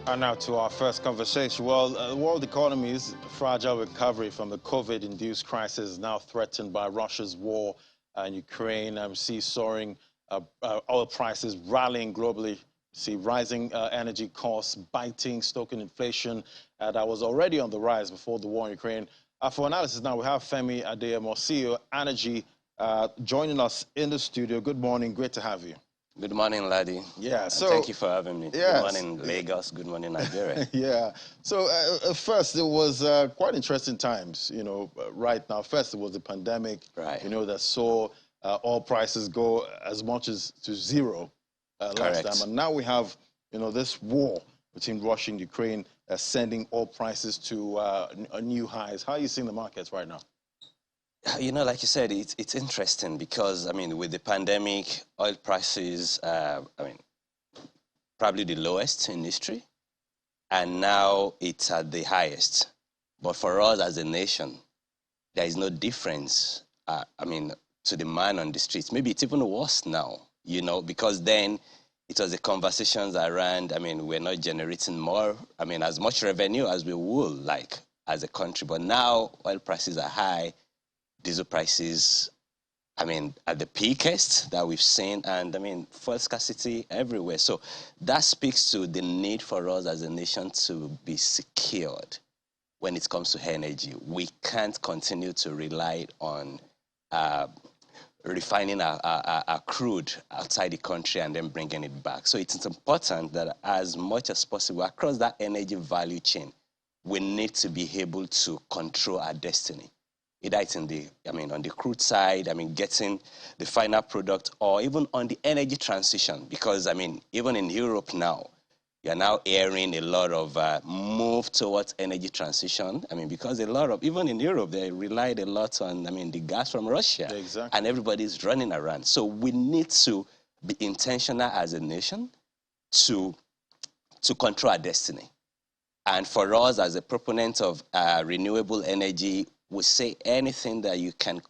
And now to our first conversation. Well, the world economy's fragile recovery from the COVID-induced crisis is now threatened by Russia's war in Ukraine. We see soaring oil prices rallying globally. See rising energy costs biting, stoking inflation that was already on the rise before the war in Ukraine. For analysis now, we have Femi Adeyemo, CEO, Arnergy, joining us in the studio. Good morning. Great to have you. Good morning, Laddie. Yeah, so thank you for having me. Yes. Good morning, Lagos. Good morning, Nigeria. Yeah. So first, it was quite interesting times. You know, right now. First, it was the pandemic. Right. You know, that saw oil prices go as much as to zero last time, and now we have this war between Russia and Ukraine sending oil prices to new highs. How are you seeing the markets right now? You know, like you said, it's interesting because, I mean, with the pandemic, oil prices, probably the lowest in history, and now it's at the highest. But for us as a nation, there is no difference, to the man on the streets. Maybe it's even worse now, because then it was the conversations around, we're not generating more, as much revenue as we would like as a country. But now oil prices are high. Diesel prices, at the peakest that we've seen, and fuel scarcity everywhere. So that speaks to the need for us as a nation to be secured when it comes to energy. We can't continue to rely on refining our crude outside the country and then bringing it back. So it's important that as much as possible across that energy value chain, we need to be able to control our destiny. Either it's on the crude side, getting the final product, or even on the energy transition. Because, even in Europe now, you're now hearing a lot of move towards energy transition. Because even in Europe, they relied a lot on, the gas from Russia. Yeah, exactly. And everybody's running around. So we need to be intentional as a nation to control our destiny. And for us, as a proponent of renewable energy, we say anything that you can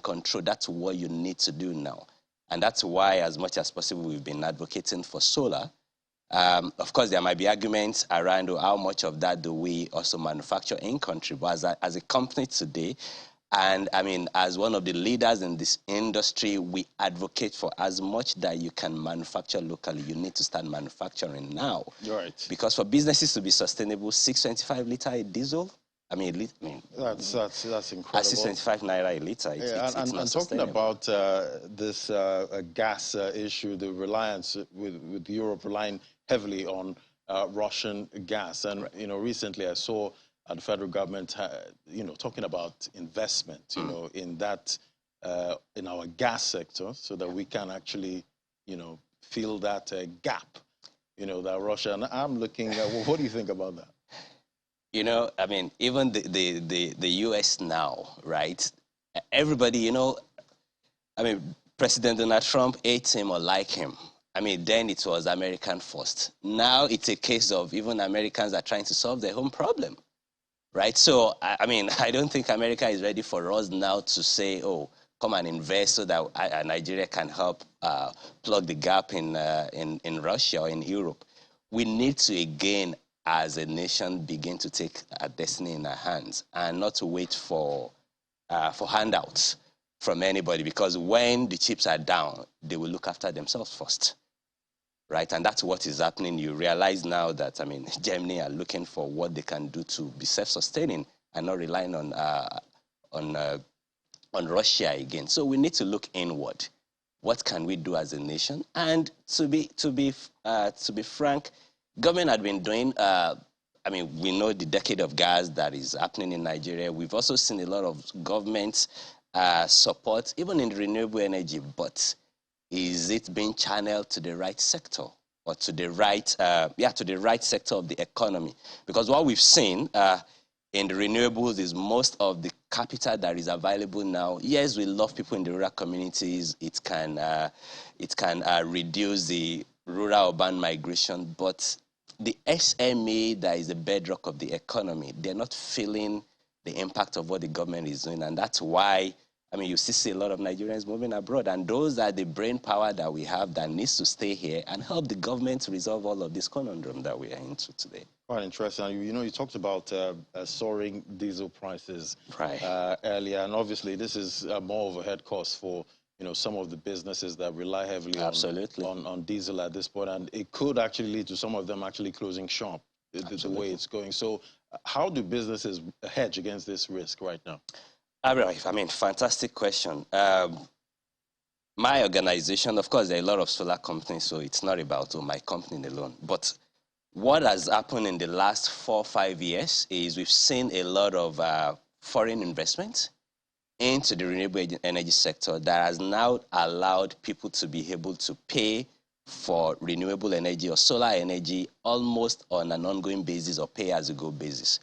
control, that's what you need to do now. And that's why, as much as possible, we've been advocating for solar. Of course, there might be arguments around how much of that do we also manufacture in country. But as a company today, and as one of the leaders in this industry, we advocate for as much that you can manufacture locally. You need to start manufacturing now. Right. Because for businesses to be sustainable, 625 litre diesel, that's incredible. At 625 naira a litre, it's not talking about this gas issue, the reliance with Europe relying heavily on Russian gas, and right. Recently I saw the federal government, talking about investment, in that in our gas sector, so that we can actually, fill that gap, that Russia. And I'm looking at, well, what do you think about that? Even the U.S. now, right? Everybody, President Donald Trump hates him or like him. Then it was American first. Now it's a case of even Americans are trying to solve their own problem, right? So, I don't think America is ready for us now to say, oh, come and invest so that Nigeria can help plug the gap in Russia or in Europe. We need to, again, as a nation, begin to take our destiny in our hands and not to wait for handouts from anybody, because when the chips are down, they will look after themselves first, right? And that's what is happening. You realize now that, Germany are looking for what they can do to be self-sustaining and not relying on Russia again. So we need to look inward. What can we do as a nation? And to be frank, government had been doing, we know the decade of gas that is happening in Nigeria. We've also seen a lot of government support, even in renewable energy, but is it being channeled to the right sector or to the right sector of the economy? Because what we've seen in the renewables is most of the capital that is available now. Yes, we love people in the rural communities. It can reduce the rural-urban migration, but the SME that is the bedrock of the economy, they're not feeling the impact of what the government is doing. And that's why, I mean, you still see a lot of Nigerians moving abroad, and those are the brain power that we have that needs to stay here and help the government to resolve all of this conundrum that we are into today. Quite interesting. You know, you talked about soaring diesel prices Right. Earlier, and obviously this is more of a head cost for some of the businesses that rely heavily Absolutely. on diesel at this point, and it could actually lead to some of them actually closing shop the way it's going. So, how do businesses hedge against this risk right now? All right. I mean, fantastic question. My organization, of course, there are a lot of solar companies, so it's not about my company alone. But what has happened in the last 4 or 5 years is we've seen a lot of foreign investment into the renewable energy sector that has now allowed people to be able to pay for renewable energy or solar energy almost on an ongoing basis or pay-as-you-go basis.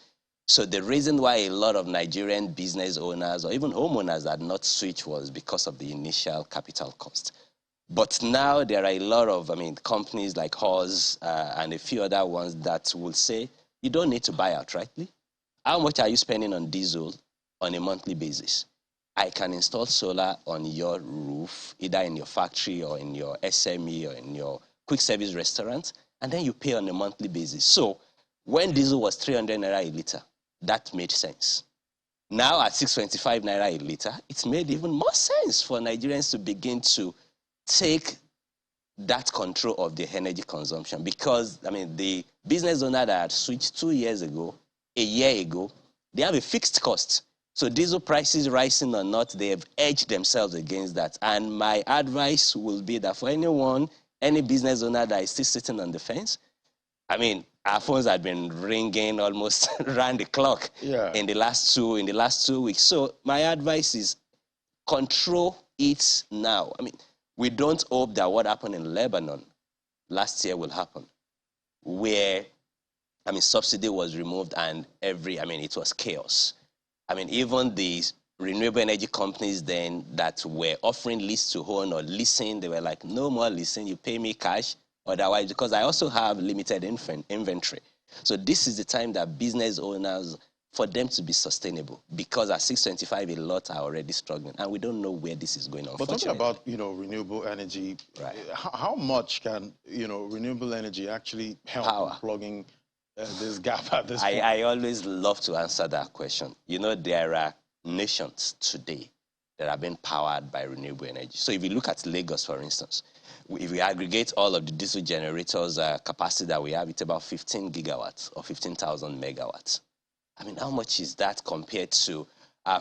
So the reason why a lot of Nigerian business owners or even homeowners had not switched was because of the initial capital cost. But now there are a lot of, companies like us and a few other ones that will say, you don't need to buy outrightly. How much are you spending on diesel on a monthly basis? I can install solar on your roof, either in your factory or in your SME or in your quick service restaurant, and then you pay on a monthly basis. So when diesel was 300 naira a liter, that made sense. Now at 625 naira a liter, it's made even more sense for Nigerians to begin to take that control of their energy consumption, because, the business owner that had switched 2 years ago, a year ago, they have a fixed cost. So diesel prices rising or not, they have edged themselves against that. And my advice will be that for anyone, any business owner that is still sitting on the fence, our phones have been ringing almost around the clock in the last 2 weeks. So my advice is control it now. We don't hope that what happened in Lebanon last year will happen, where, subsidy was removed and it was chaos. Even the renewable energy companies then that were offering lease to own or leasing, they were like, no more leasing, you pay me cash, otherwise, because I also have limited inventory. So this is the time that business owners, for them to be sustainable, because at 625, a lot are already struggling, and we don't know where this is going on. But talking about, renewable energy, right, how much can, renewable energy actually help in plugging this gap at this point? I always love to answer that question. There are nations today that are being powered by renewable energy. So if you look at Lagos, for instance, if we aggregate all of the diesel generators capacity that we have, it's about 15 gigawatts or 15,000 megawatts. How much is that compared to,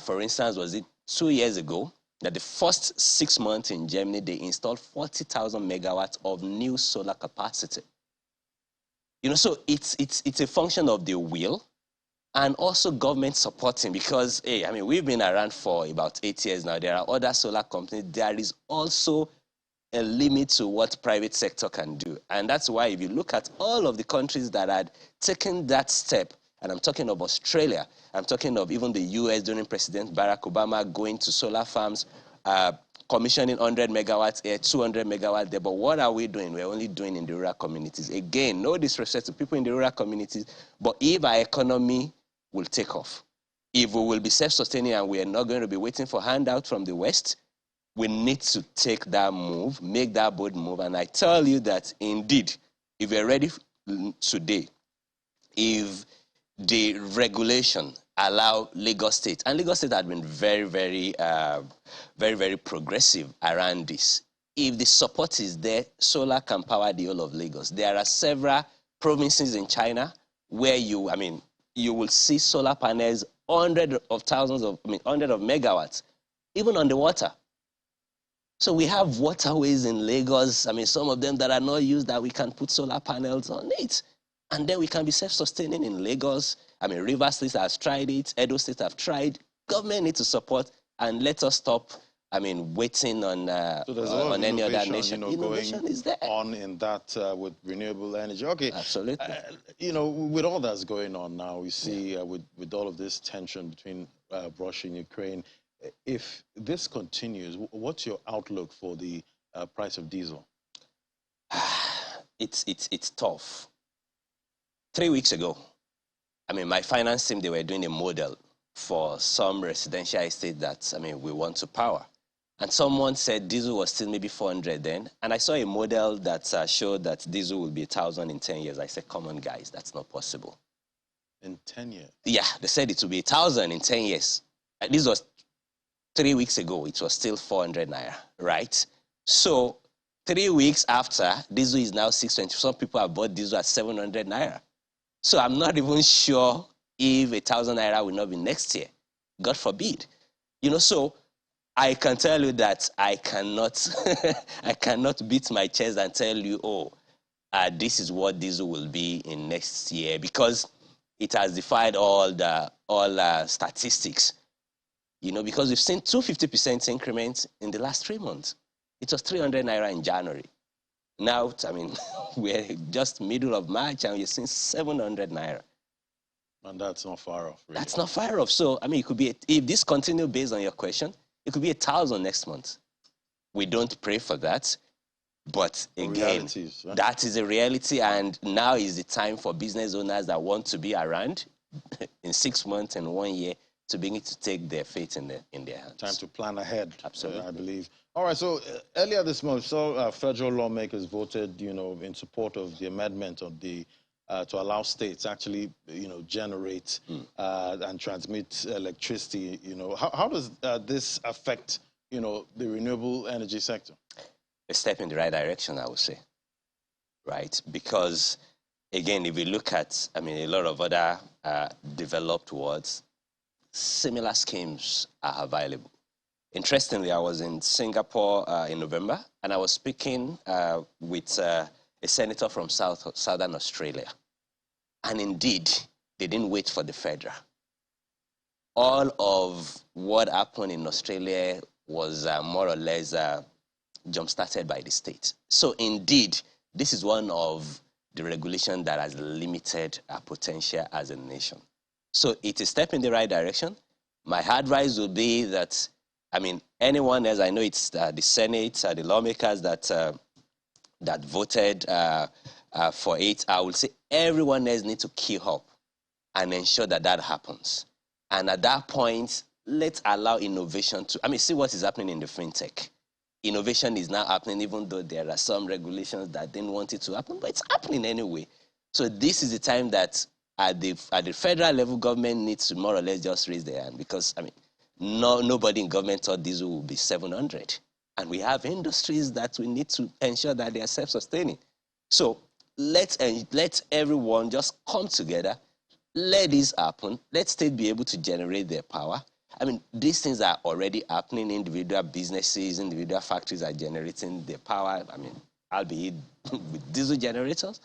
for instance, was it 2 years ago that the first 6 months in Germany, they installed 40,000 megawatts of new solar capacity. So it's a function of the will and also government supporting, because, we've been around for about 8 years now. There are other solar companies. There is also a limit to what private sector can do. And that's why if you look at all of the countries that had taken that step, and I'm talking of Australia, I'm talking of even the US during President Barack Obama going to solar farms, commissioning 100 megawatts here, 200 megawatts there. But what are we doing? We're only doing in the rural communities. Again, no disrespect to people in the rural communities, but if our economy will take off, if we will be self-sustaining and we are not going to be waiting for handout from the West, we need to take that move, make that bold move. And I tell you that indeed, if we're ready today, if the regulation allow Lagos State, and Lagos State had been very, very progressive around this. If the support is there, solar can power the whole of Lagos. There are several provinces in China where you will see solar panels, hundreds of megawatts, even on the water. So we have waterways in Lagos, some of them that are not used, that we can put solar panels on it. And then we can be self-sustaining in Lagos. Rivers State has tried it. Edo State have tried. Government needs to support, and let us stop, waiting on any other nation. Innovation is there. On in that with renewable energy. Okay. Absolutely. With all that's going on now, we see with all of this tension between Russia and Ukraine, if this continues, what's your outlook for the price of diesel? It's tough. 3 weeks ago, my finance team, they were doing a model for some residential estate that, we want to power. And someone said diesel was still maybe 400 then. And I saw a model that showed that diesel will be 1,000 in 10 years. I said, come on, guys, that's not possible. In 10 years? Yeah, they said it will be 1,000 in 10 years. And this was 3 weeks ago. It was still 400 naira, right? So 3 weeks after, diesel is now 620. Some people have bought diesel at 700 naira. So I'm not even sure if 1,000 naira will not be next year. God forbid. So I can tell you that I cannot, I cannot beat my chest and tell you, this is what diesel will be in next year, because it has defied all statistics. Because we've seen 250% increments in the last 3 months. It was 300 naira in January. Now, we're just middle of March and we're seeing 700 naira. And that's not far off, really. That's not far off. So, it could be, if this continues based on your question, it could be 1,000 next month. We don't pray for that. But again, right? That is a reality. And now is the time for business owners that want to be around in 6 months and 1 year to begin to take their fate in their hands. Time to plan ahead. Absolutely. I believe. All right, so earlier this month, federal lawmakers voted, in support of the amendment of the to allow states actually, generate and transmit electricity. How does this affect, the renewable energy sector? A step in the right direction, I would say, right? Because, again, if we look at, a lot of other developed worlds, similar schemes are available. Interestingly, I was in Singapore in November, and I was speaking with a senator from Southern Australia. And indeed, they didn't wait for the federal. All of what happened in Australia was more or less jump-started by the state. So indeed, this is one of the regulations that has limited our potential as a nation. So it's a step in the right direction. My advice would be that, anyone else, I know it's the Senate, the lawmakers that voted for it, I would say everyone else needs to key up and ensure that happens. And at that point, let's allow innovation to, see what is happening in the fintech. Innovation is now happening, even though there are some regulations that didn't want it to happen, but it's happening anyway. So this is the time that at the federal level, government needs to more or less just raise their hand, because, nobody in government thought diesel will be 700. And we have industries that we need to ensure that they are self-sustaining. So let everyone just come together, let this happen, let state be able to generate their power. These things are already happening. Individual businesses, individual factories are generating their power, albeit with diesel generators.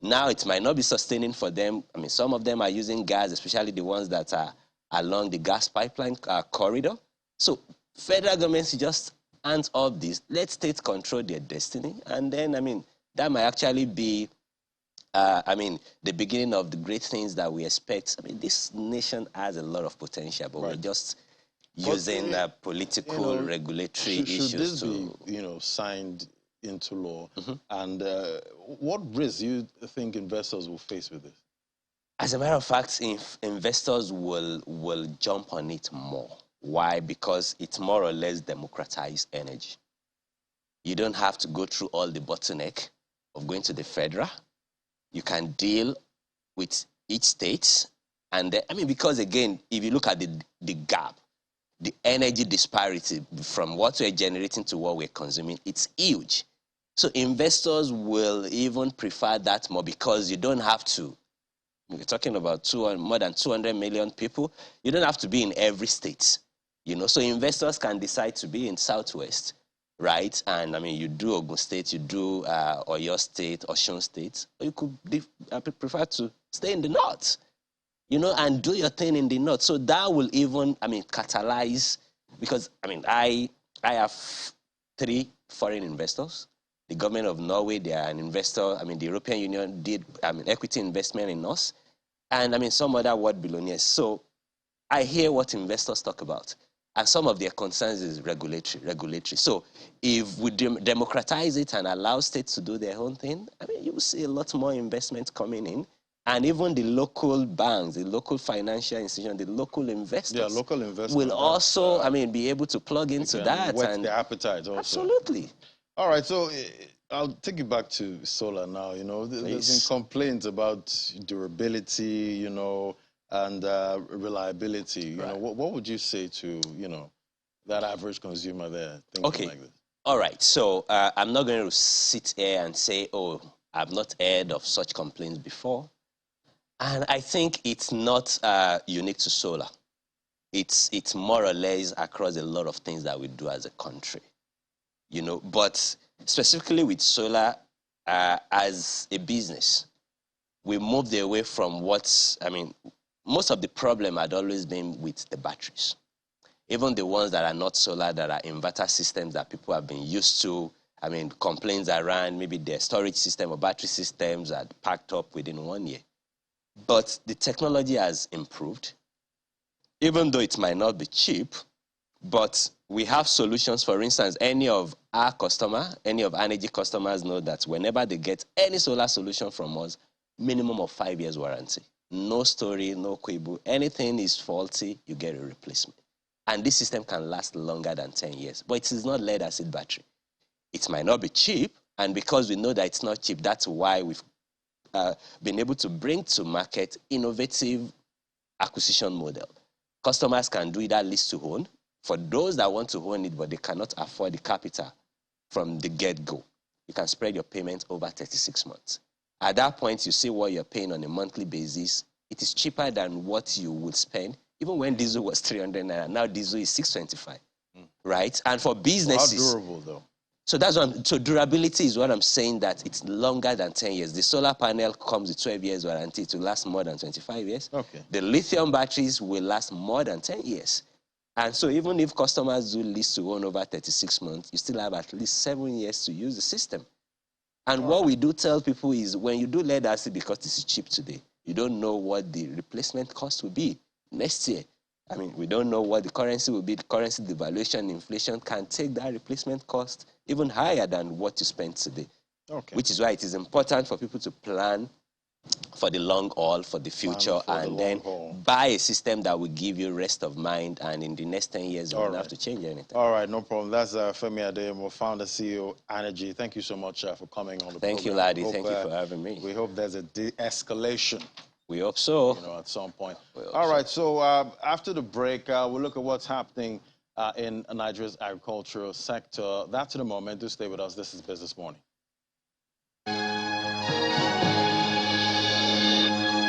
Now it might not be sustaining for them. Some of them are using gas, especially the ones that are along the gas pipeline corridor. So federal governments just hands off this. Let states control their destiny. And then, that might actually be, the beginning of the great things that we expect. This nation has a lot of potential, but we're just using political, regulatory issues. Should this be, signed into law? And what risks do you think investors will face with this? As a matter of fact, investors will jump on it more. Why? Because it's more or less democratized energy. You don't have to go through all the bottleneck of going to the federal. You can deal with each state. And because again, if you look at the gap, the energy disparity from what we're generating to what we're consuming, it's huge. So investors will even prefer that more, because you don't have to. We're talking about more than 200 million people. You don't have to be in every state. So investors can decide to be in Southwest, right? And you do Ogun State, you do Oyo State, Osun State, or you could prefer to stay in the North, and do your thing in the North. So that will even, catalyze, because, I have 3 foreign investors. The government of Norway, they are an investor. The European Union did equity investment in us. And some other world billionaires. So I hear what investors talk about. And some of their concerns is regulatory. So if we democratize it and allow states to do their own thing, you will see a lot more investment coming in. And even the local banks, the local financial institutions, the local investors, local investors will also, I mean, be able to plug into that. Whet and their appetite also. Absolutely. All right, so I'll take you back to solar now. You know, there's been complaints about durability, you know, and reliability. You know, what would you say to, you know, that average consumer there thinking like this? All right, so I'm not going to sit here and say, oh, I've not heard of such complaints before. And I think it's not unique to solar. It's more or less across a lot of things that we do as a country, you know. But specifically with solar, as a business, we moved away from most of the problem had always been with the batteries. Even the ones that are not solar, that are inverter systems that people have been used to, I mean, complaints around maybe their storage system or battery systems are packed up within 1 year. But the technology has improved, even though it might not be cheap, but we have solutions. For instance, any of our energy customers know that whenever they get any solar solution from us, minimum of 5 years warranty. No story, no quibble. Anything is faulty, you get a replacement. And this system can last longer than 10 years. But it is not lead acid battery. It might not be cheap, and because we know that it's not cheap, that's why we've been able to bring to market innovative acquisition model. Customers can do either lease to own. For those that want to own it, but they cannot afford the capital from the get-go, you can spread your payment over 36 months. At that point, you see what you're paying on a monthly basis. It is cheaper than what you would spend. Even when diesel was 300 naira, now diesel is 625, right? And for businesses... How durable, though? So that's so durability is what I'm saying, that it's longer than 10 years. The solar panel comes with 12 years warranty to last more than 25 years. Okay. The lithium batteries will last more than 10 years. And so even if customers do lease to own over 36 months, you still have at least 7 years to use the system. And what we do tell people is, when you do lead acid, because this is cheap today, you don't know what the replacement cost will be next year. I mean, we don't know what the currency will be. The currency devaluation, inflation can take that replacement cost even higher than what you spent today. Okay. Which is why it is important for people to plan for the long haul, for the future, and then buy a system that will give you rest of mind, and in the next 10 years, you won't have to change anything. All right, no problem. That's Femi Adeyemo, founder, CEO, Arnergy. Thank you so much for coming on the program. Thank you, Laddie. Thank you for having me. We hope there's a de-escalation. We hope so. You know, at some point. All right, so after the break, we'll look at what's happening in Nigeria's agricultural sector. That's in a moment. Do stay with us. This is Business Morning.